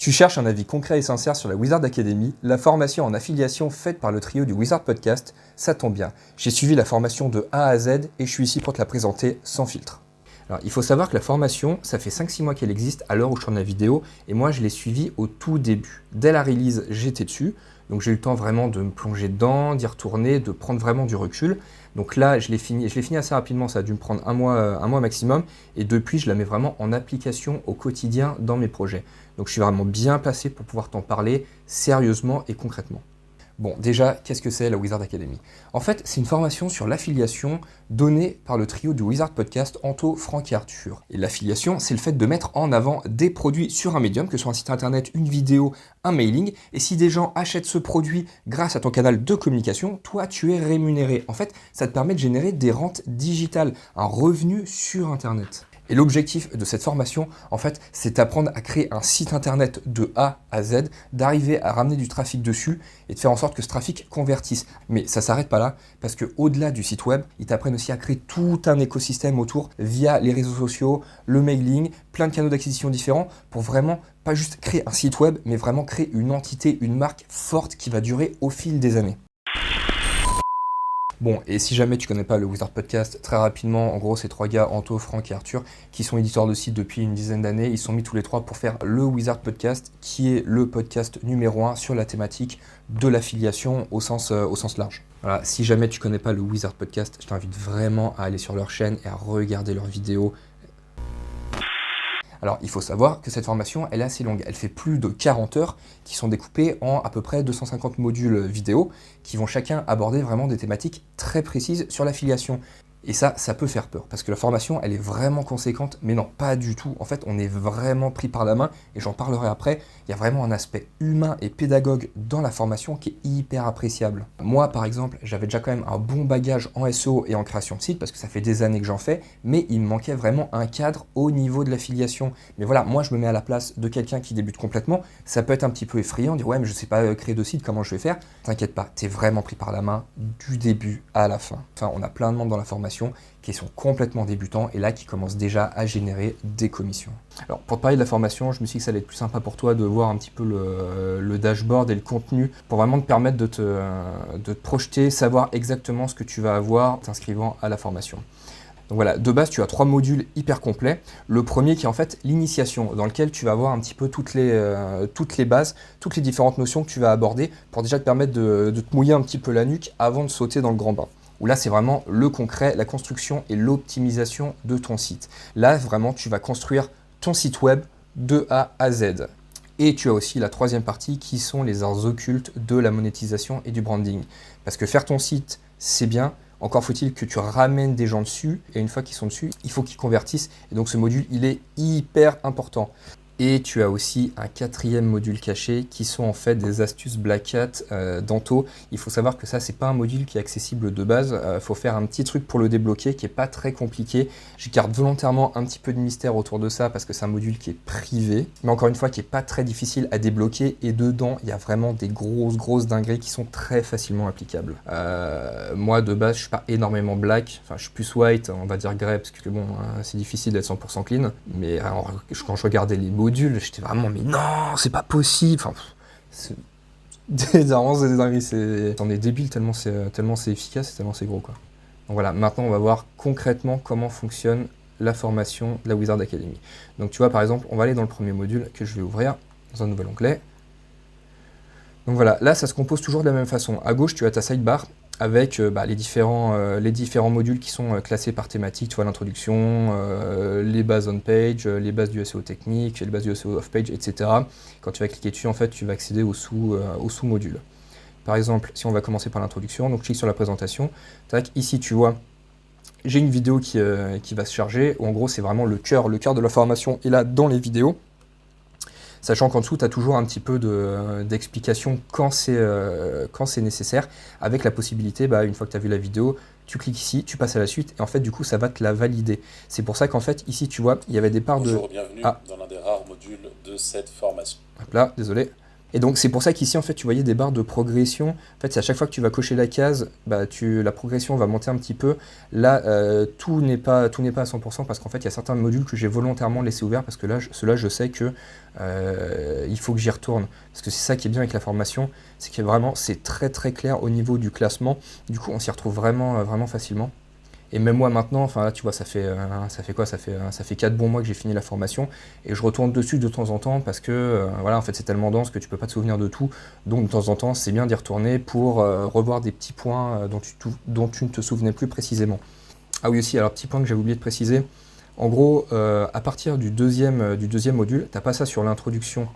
Tu cherches un avis concret et sincère sur la Wizard Academy, la formation en affiliation faite par le trio du Wizard Podcast, ça tombe bien. J'ai suivi la formation de A à Z et je suis ici pour te la présenter sans filtre. Alors, il faut savoir que la formation, ça fait 5-6 mois qu'elle existe à l'heure où je tourne la vidéo et moi je l'ai suivie au tout début. Dès la release, j'étais dessus, donc j'ai eu le temps vraiment de me plonger dedans, d'y retourner, de prendre vraiment du recul. Donc là, je l'ai fini assez rapidement, ça a dû me prendre un mois maximum et depuis, je la mets vraiment en application au quotidien dans mes projets. Donc je suis vraiment bien placé pour pouvoir t'en parler sérieusement et concrètement. Bon, déjà, qu'est-ce que c'est la Wizard Academy? En fait, c'est une formation sur l'affiliation donnée par le trio du Wizard Podcast, Anto, Franck et Arthur. Et l'affiliation, c'est le fait de mettre en avant des produits sur un médium, que ce soit un site internet, une vidéo, un mailing. Et si des gens achètent ce produit grâce à ton canal de communication, toi, tu es rémunéré. En fait, ça te permet de générer des rentes digitales, un revenu sur Internet. Et l'objectif de cette formation, en fait, c'est d'apprendre à créer un site internet de A à Z, d'arriver à ramener du trafic dessus et de faire en sorte que ce trafic convertisse. Mais ça ne s'arrête pas là, parce qu'au-delà du site web, ils t'apprennent aussi à créer tout un écosystème autour via les réseaux sociaux, le mailing, plein de canaux d'acquisition différents pour vraiment pas juste créer un site web, mais vraiment créer une entité, une marque forte qui va durer au fil des années. Bon, et si jamais tu connais pas le Wizard Podcast, très rapidement, en gros, c'est trois gars, Anto, Franck et Arthur, qui sont éditeurs de site depuis une dizaine d'années. Ils sont mis tous les trois pour faire le Wizard Podcast, qui est le podcast numéro 1 sur la thématique de l'affiliation au sens large. Voilà, si jamais tu connais pas le Wizard Podcast, je t'invite vraiment à aller sur leur chaîne et à regarder leurs vidéos. Alors, il faut savoir que cette formation, elle est assez longue. Elle fait plus de 40 heures qui sont découpées en à peu près 250 modules vidéo qui vont chacun aborder vraiment des thématiques très précises sur l'affiliation. Et ça peut faire peur parce que la formation, elle est vraiment conséquente, mais non, pas du tout. En fait, on est vraiment pris par la main et j'en parlerai après. Il y a vraiment un aspect humain et pédagogue dans la formation qui est hyper appréciable. Moi, par exemple, j'avais déjà quand même un bon bagage en SEO et en création de site parce que ça fait des années que j'en fais, mais il me manquait vraiment un cadre au niveau de l'affiliation. Mais voilà, moi, je me mets à la place de quelqu'un qui débute complètement. Ça peut être un petit peu effrayant, dire ouais, mais je sais pas créer de site, comment je vais faire? T'inquiète pas, t'es vraiment pris par la main du début à la fin. Enfin, on a plein de membres dans la formation qui sont complètement débutants et là qui commencent déjà à générer des commissions. Alors pour te parler de la formation, je me suis dit que ça allait être plus sympa pour toi de voir un petit peu le dashboard et le contenu pour vraiment te permettre de te projeter, savoir exactement ce que tu vas avoir en t'inscrivant à la formation. Donc voilà, de base, tu as 3 modules hyper complets. Le premier qui est en fait l'initiation, dans lequel tu vas avoir un petit peu toutes les bases, toutes les différentes notions que tu vas aborder pour déjà te permettre de te mouiller un petit peu la nuque avant de sauter dans le grand bain. Où là, c'est vraiment le concret, la construction et l'optimisation de ton site. Là, vraiment, tu vas construire ton site web de A à Z. Et tu as aussi la troisième partie qui sont les arts occultes de la monétisation et du branding. Parce que faire ton site, c'est bien. Encore faut-il que tu ramènes des gens dessus. Et une fois qu'ils sont dessus, il faut qu'ils convertissent. Et donc, ce module, il est hyper important. Et tu as aussi un 4e module caché qui sont en fait des astuces Black Hat d'Anto. Il faut savoir que ça, c'est pas un module qui est accessible de base. Faut faire un petit truc pour le débloquer qui est pas très compliqué. Je garde volontairement un petit peu de mystère autour de ça parce que c'est un module qui est privé. Mais encore une fois, qui est pas très difficile à débloquer. Et dedans, il y a vraiment des grosses dingueries qui sont très facilement applicables. Moi, de base, je suis pas énormément black. Enfin, je suis plus white, on va dire grey, parce que bon, c'est difficile d'être 100% clean. Mais alors, quand je regardais les modules, j'étais vraiment, mais non, c'est pas possible. Enfin, c'est des dingueries, on est débile tellement c'est efficace et tellement c'est gros, quoi. Donc voilà, maintenant on va voir concrètement comment fonctionne la formation de la Wizard Academy. Donc tu vois, par exemple, on va aller dans le premier module que je vais ouvrir dans un nouvel onglet. Donc voilà, là ça se compose toujours de la même façon. À gauche, tu as ta sidebar avec les différents modules qui sont classés par thématique, tu vois, l'introduction, les bases on-page, les bases du SEO technique, les bases du SEO off-page, etc. Quand tu vas cliquer dessus, en fait, tu vas accéder au sous-module. Par exemple, si on va commencer par l'introduction, donc je clique sur la présentation, tac, ici tu vois, j'ai une vidéo qui va se charger, où en gros c'est vraiment le cœur de la formation est là dans les vidéos. Sachant qu'en dessous, tu as toujours un petit peu d'explication quand c'est nécessaire, avec la possibilité, une fois que tu as vu la vidéo, tu cliques ici, tu passes à la suite, et en fait, du coup, ça va te la valider. C'est pour ça qu'en fait, ici, tu vois, il y avait des parts Bonjour, bienvenue dans l'un des rares modules de cette formation. Hop là, désolé. Et donc c'est pour ça qu'ici en fait tu voyais des barres de progression. En fait c'est à chaque fois que tu vas cocher la case, la progression va monter un petit peu. Là tout n'est pas à 100% parce qu'en fait il y a certains modules que j'ai volontairement laissés ouverts parce que là ceux-là je sais que il faut que j'y retourne. Parce que c'est ça qui est bien avec la formation, c'est que vraiment c'est très très clair au niveau du classement. Du coup on s'y retrouve vraiment facilement. Et même moi maintenant, enfin là tu vois, ça fait quoi? Ça fait 4 bons mois que j'ai fini la formation et je retourne dessus de temps en temps parce que voilà, en fait c'est tellement dense que tu peux pas te souvenir de tout. Donc de temps en temps, c'est bien d'y retourner pour revoir des petits points dont tu ne te souvenais plus précisément. Ah oui aussi, alors petit point que j'avais oublié de préciser. En gros, à partir du deuxième module, t'as pas ça sur l'introduction,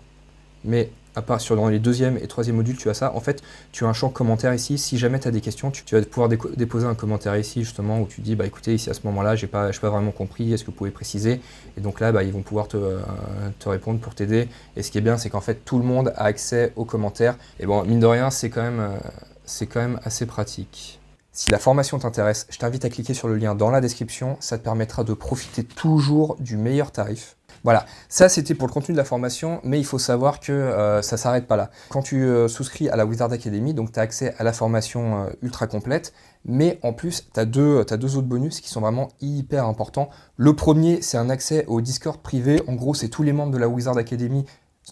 mais à part dans les deuxième et troisième modules, tu as ça. En fait, tu as un champ commentaire ici. Si jamais tu as des questions, tu vas pouvoir déposer un commentaire ici, justement, où tu dis, écoutez, ici à ce moment-là, je n'ai pas vraiment compris, est-ce que vous pouvez préciser? Et donc là, ils vont pouvoir te répondre pour t'aider. Et ce qui est bien, c'est qu'en fait, tout le monde a accès aux commentaires. Et bon, mine de rien, c'est quand même assez pratique. Si la formation t'intéresse, je t'invite à cliquer sur le lien dans la description. Ça te permettra de profiter toujours du meilleur tarif. Voilà, ça c'était pour le contenu de la formation, mais il faut savoir que ça ne s'arrête pas là. Quand tu souscris à la Wizard Academy, donc tu as accès à la formation ultra complète, mais en plus tu as deux autres bonus qui sont vraiment hyper importants. Le premier, c'est un accès au Discord privé. En gros, c'est tous les membres de la Wizard Academy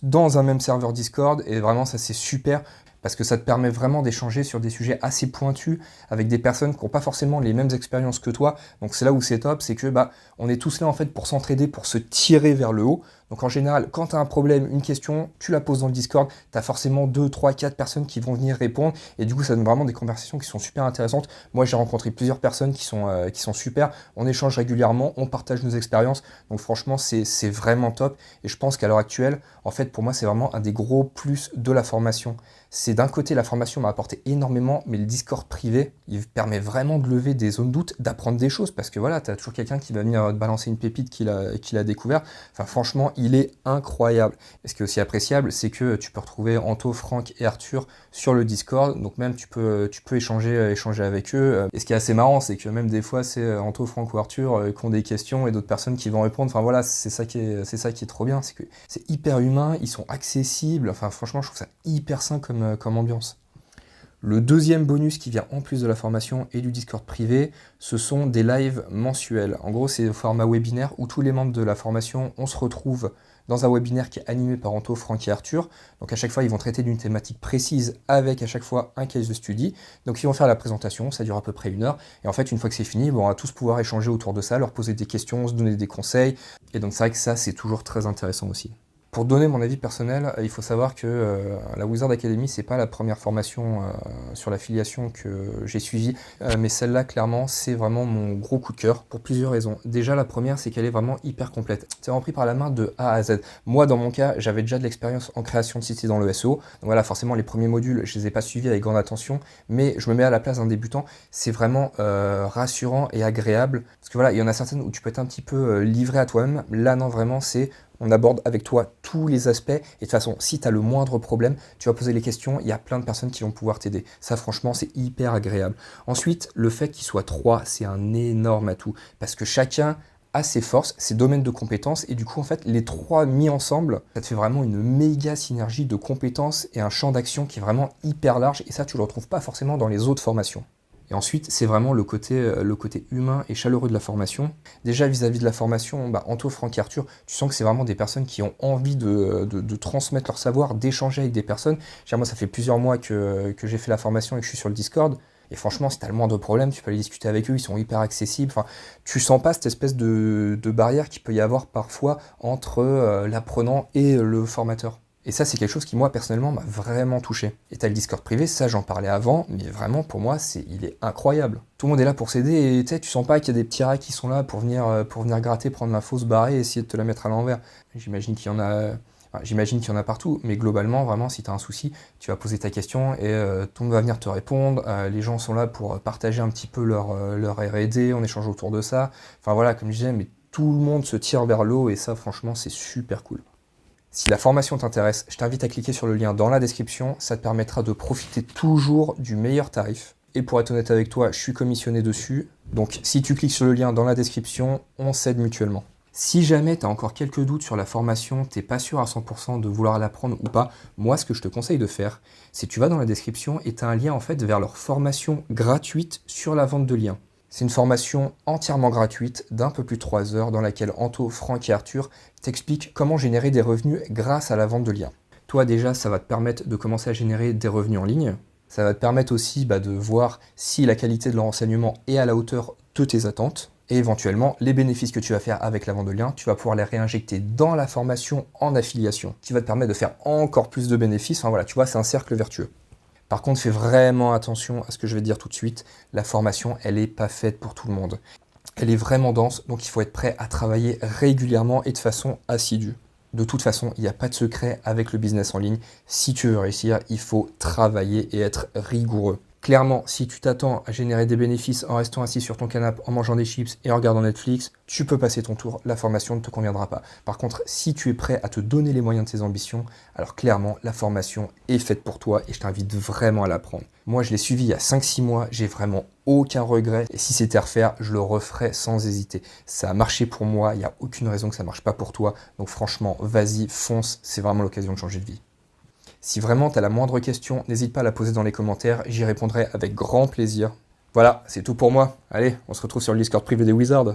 dans un même serveur Discord, et vraiment ça c'est super. Parce que ça te permet vraiment d'échanger sur des sujets assez pointus avec des personnes qui n'ont pas forcément les mêmes expériences que toi. Donc c'est là où c'est top, c'est que on est tous là en fait pour s'entraider, pour se tirer vers le haut. Donc en général, quand tu as un problème, une question, tu la poses dans le Discord, tu as forcément 2, 3, 4 personnes qui vont venir répondre. Et du coup, ça donne vraiment des conversations qui sont super intéressantes. Moi, j'ai rencontré plusieurs personnes qui sont super. On échange régulièrement, on partage nos expériences. Donc franchement, c'est vraiment top. Et je pense qu'à l'heure actuelle, en fait, pour moi, c'est vraiment un des gros plus de la formation. C'est d'un côté, la formation m'a apporté énormément, mais le Discord privé, il permet vraiment de lever des zones de doute, d'apprendre des choses, parce que voilà, tu as toujours quelqu'un qui va venir te balancer une pépite qu'il a découvert. Enfin, franchement, il est incroyable. Et ce qui est aussi appréciable, c'est que tu peux retrouver Anto, Franck et Arthur sur le Discord, donc même tu peux échanger avec eux. Et ce qui est assez marrant, c'est que même des fois, c'est Anto, Franck ou Arthur qui ont des questions et d'autres personnes qui vont répondre. Enfin voilà, c'est ça qui est trop bien, c'est que c'est hyper humain, ils sont accessibles. Enfin franchement, je trouve ça hyper sain comme ambiance. Le deuxième bonus qui vient en plus de la formation et du Discord privé, ce sont des lives mensuels. En gros, c'est au format webinaire où tous les membres de la formation, on se retrouve dans un webinaire qui est animé par Anto, Franck et Arthur. Donc à chaque fois, ils vont traiter d'une thématique précise avec à chaque fois un case de study. Donc ils vont faire la présentation, ça dure à peu près 1 heure. Et en fait, une fois que c'est fini, on va tous pouvoir échanger autour de ça, leur poser des questions, se donner des conseils. Et donc c'est vrai que ça, c'est toujours très intéressant aussi. Pour donner mon avis personnel, il faut savoir que la Wizard Academy, c'est pas la première formation sur l'affiliation que j'ai suivie, mais celle-là, clairement, c'est vraiment mon gros coup de cœur pour plusieurs raisons. Déjà, la première, c'est qu'elle est vraiment hyper complète. C'est vraiment pris par la main de A à Z. Moi, dans mon cas, j'avais déjà de l'expérience en création de sites et dans le SEO. Donc voilà, forcément, les premiers modules, je les ai pas suivis avec grande attention, mais je me mets à la place d'un débutant. C'est vraiment rassurant et agréable. Parce que voilà, il y en a certaines où tu peux être un petit peu livré à toi-même. Là, non, vraiment, on aborde avec toi tous les aspects et de toute façon, si tu as le moindre problème, tu vas poser les questions, il y a plein de personnes qui vont pouvoir t'aider. Ça, franchement, c'est hyper agréable. Ensuite, le fait qu'il soit 3, c'est un énorme atout parce que chacun a ses forces, ses domaines de compétences et du coup, en fait, les 3 mis ensemble, ça te fait vraiment une méga synergie de compétences et un champ d'action qui est vraiment hyper large et ça, tu le retrouves pas forcément dans les autres formations. Et ensuite, c'est vraiment le côté humain et chaleureux de la formation. Déjà, vis-à-vis de la formation, Anto, Franck et Arthur, tu sens que c'est vraiment des personnes qui ont envie de transmettre leur savoir, d'échanger avec des personnes. Moi, ça fait plusieurs mois que j'ai fait la formation et que je suis sur le Discord. Et franchement, si tu as le moindre problème, tu peux aller discuter avec eux, ils sont hyper accessibles. Enfin, tu sens pas cette espèce de barrière qu'il peut y avoir parfois entre l'apprenant et le formateur. Et ça, c'est quelque chose qui, moi, personnellement, m'a vraiment touché. Et t'as le Discord privé, ça, j'en parlais avant, mais vraiment, pour moi, il est incroyable. Tout le monde est là pour s'aider, et tu sens pas qu'il y a des petits rats qui sont là pour venir gratter, prendre l'info, se barrer et essayer de te la mettre à l'envers. J'imagine qu'il y en a partout, mais globalement, vraiment, si tu as un souci, tu vas poser ta question et tout le monde va venir te répondre. Les gens sont là pour partager un petit peu leur R&D, on échange autour de ça. Enfin voilà, comme je disais, mais tout le monde se tire vers le haut et ça, franchement, c'est super cool. Si la formation t'intéresse, je t'invite à cliquer sur le lien dans la description, ça te permettra de profiter toujours du meilleur tarif. Et pour être honnête avec toi, je suis commissionné dessus, donc si tu cliques sur le lien dans la description, on s'aide mutuellement. Si jamais tu as encore quelques doutes sur la formation, t'es pas sûr à 100% de vouloir l'apprendre ou pas, moi ce que je te conseille de faire, c'est tu vas dans la description et tu as un lien en fait vers leur formation gratuite sur la vente de liens. C'est une formation entièrement gratuite d'un peu plus de 3 heures dans laquelle Anto, Franck et Arthur t'expliquent comment générer des revenus grâce à la vente de liens. Toi déjà, ça va te permettre de commencer à générer des revenus en ligne. Ça va te permettre aussi de voir si la qualité de leur enseignement est à la hauteur de tes attentes. Et éventuellement, les bénéfices que tu vas faire avec la vente de liens, tu vas pouvoir les réinjecter dans la formation en affiliation, qui va te permettre de faire encore plus de bénéfices. Enfin voilà, tu vois, c'est un cercle vertueux. Par contre, fais vraiment attention à ce que je vais te dire tout de suite. La formation, elle n'est pas faite pour tout le monde. Elle est vraiment dense, donc il faut être prêt à travailler régulièrement et de façon assidue. De toute façon, il n'y a pas de secret avec le business en ligne. Si tu veux réussir, il faut travailler et être rigoureux. Clairement, si tu t'attends à générer des bénéfices en restant assis sur ton canapé, en mangeant des chips et en regardant Netflix, tu peux passer ton tour, la formation ne te conviendra pas. Par contre, si tu es prêt à te donner les moyens de tes ambitions, alors clairement, la formation est faite pour toi et je t'invite vraiment à la prendre. Moi, je l'ai suivi il y a 5-6 mois, j'ai vraiment aucun regret. Et si c'était à refaire, je le referais sans hésiter. Ça a marché pour moi, il n'y a aucune raison que ça ne marche pas pour toi. Donc franchement, vas-y, fonce, c'est vraiment l'occasion de changer de vie. Si vraiment tu as la moindre question, n'hésite pas à la poser dans les commentaires, j'y répondrai avec grand plaisir. Voilà, c'est tout pour moi. Allez, on se retrouve sur le Discord privé des Wizards.